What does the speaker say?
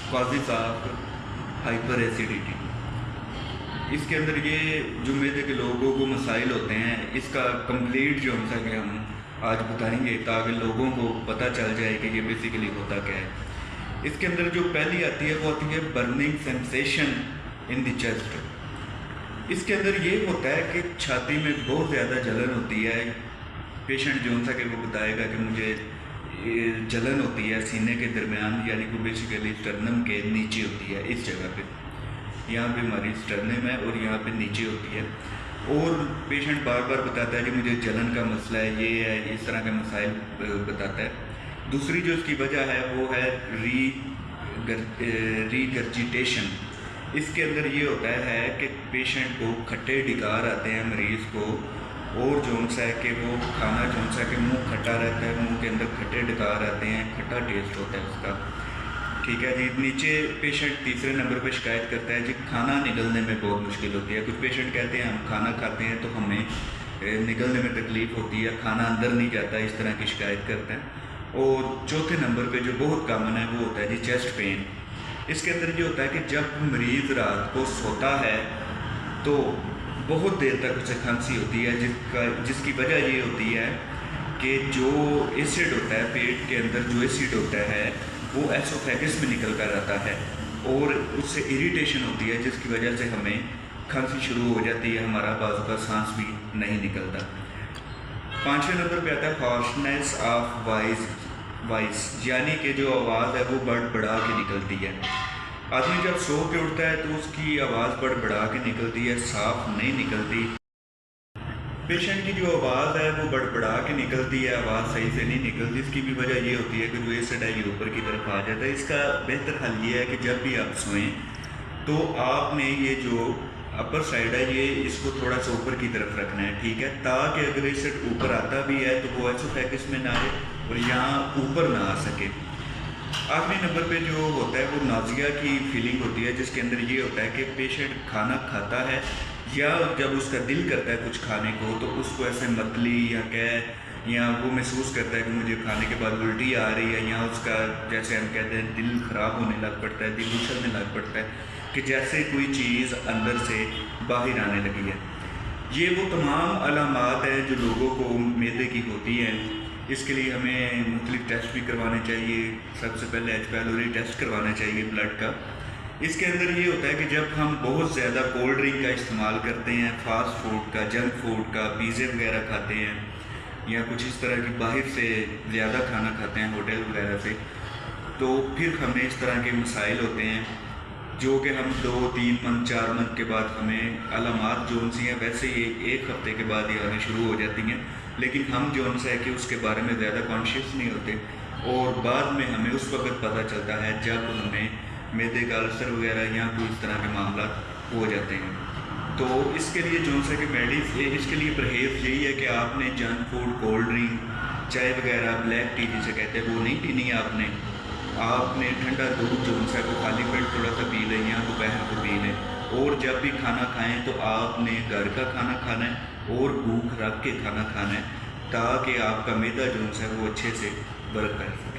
Causes of hyper acidity. इसके अंदर ये जो मैदे के लोगों को मसाइल होते हैं, इसका कंप्लीट जो हमसा कि हम आज बताएंगे ताकि लोगों को पता चल जाए कि ये बेसिकली होता क्या है। इसके अंदर जो पहली आती है वो आती है burning sensation in the chest. इसके अंदर ये होता है कि छाती में बहुत ज़्यादा जलन होती है। पेशेंट जो सा कि वो बताएगा कि मुझे जलन होती है सीने के दरमियान, यानी कि बेसिकली स्टर्नम के नीचे होती है, इस जगह पे, यहाँ पे हमारी स्टर्नम है और यहाँ पे नीचे होती है। और पेशेंट बार बार बताता है कि मुझे जलन का मसला है, ये है, इस तरह के मसाइल बताता है। दूसरी जो इसकी वजह है वो है रीगर्जिटेशन। इसके अंदर ये होता है कि पेशेंट को खट्टे डिकार आते हैं मरीज़ को, और जौन सा है कि वो खाना जौन सा कि मुंह खट्टा रहता है, मुंह के अंदर खट्टे डिकार आते हैं, खट्टा टेस्ट होता है उसका। ठीक है जी। नीचे पेशेंट तीसरे नंबर पे शिकायत करता है जी खाना निगलने में बहुत मुश्किल होती है। कुछ पेशेंट कहते हैं हम खाना खाते हैं तो हमें निगलने में तकलीफ़ होती है, खाना अंदर नहीं जाता, इस तरह की शिकायत करते हैं। और चौथे नंबर पे जो बहुत कॉमन है वो होता है जी चेस्ट पेन। इसके अंदर ये होता है कि जब मरीज़ रात को सोता है तो बहुत देर तक उसे खांसी होती है, जिसकी वजह ये होती है कि जो एसिड होता है पेट के अंदर, जो एसिड होता है वो एसोफेगस में निकल कर आता है और उससे इरिटेशन होती है, जिसकी वजह से हमें खांसी शुरू हो जाती है, हमारा बाजू का सांस भी नहीं निकलता। पाँचवें नंबर पे आता है हार्शनेस ऑफ वॉइस, यानी कि जो आवाज़ है वो बढ़ा के निकलती है। आदमी जब सो के उठता है तो उसकी आवाज़ बढ़ा के निकलती है, साफ नहीं निकलती। पेशेंट की जो आवाज़ है वो बढ़ा के निकलती है, आवाज़ सही से नहीं निकलती। इसकी भी वजह ये होती है कि जो एसिड है ये ऊपर की तरफ आ जाता है। इसका बेहतर हल ये है कि जब भी आप सोएं तो आपने ये जो अपर साइड है ये इसको थोड़ा सा ऊपर की तरफ रखना है, ठीक है, ताकि अगर एसिड ऊपर आता भी है तो वो एसोफेगस में ना आए और यहाँ ऊपर ना आ सके। आखिरी नंबर पे जो होता है वो नाज़िया की फीलिंग होती है, जिसके अंदर ये होता है कि पेशेंट खाना खाता है या जब उसका दिल करता है कुछ खाने को तो उसको ऐसे मतली या या वो महसूस करता है कि मुझे खाने के बाद उल्टी आ रही है, या उसका जैसे हम कहते हैं दिल ख़राब होने लग पड़ता है, दिल उछलने लग पड़ता है कि जैसे कोई चीज़ अंदर से बाहर आने लगी है। ये वो तमाम अलामात हैं जो लोगों को मैदे की होती हैं। इसके लिए हमें मुख्तलिफ टेस्ट भी करवाने चाहिए। सबसे पहले एच पैलोरी टेस्ट करवाना चाहिए ब्लड का। इसके अंदर ये होता है कि जब हम बहुत ज़्यादा कोल्ड ड्रिंक का इस्तेमाल करते हैं, फास्ट फूड का, जंक फूड का, पिज़्ज़े वगैरह खाते हैं या कुछ इस तरह की बाहर से ज़्यादा खाना खाते हैं होटल वगैरह से, तो फिर हमें इस तरह के मसाइल होते हैं जो कि हम 2-3 मंथ 4 मंथ के बाद हमें अलामात जोन सी हैं वैसे ही एक हफ्ते के बाद ही आनी शुरू हो जाती हैं, लेकिन हम जोन सा है कि उसके बारे में ज़्यादा कॉन्शियस नहीं होते और बाद में हमें उस वक्त पता चलता है जब हमें मैदे का अल्सर वगैरह या कोई इस तरह के मामला हो जाते हैं। तो इसके लिए जो सा कि इसके लिए परहेज़ यही है कि आपने जंक फूड, कोल्ड ड्रिंक, चाय वगैरह, ब्लैक टी जिसे कहते हैं वो नहीं पीनी है। आपने ठंडा दूध जो सा को खाली पेट थोड़ा सा पी लें या दोपहर को पी लें, और जब भी खाना खाएं तो आपने घर का खाना खाना है और भूख रख के खाना खाना है ताकि आपका मैदा जो सा वो अच्छे से वर्क कर सके।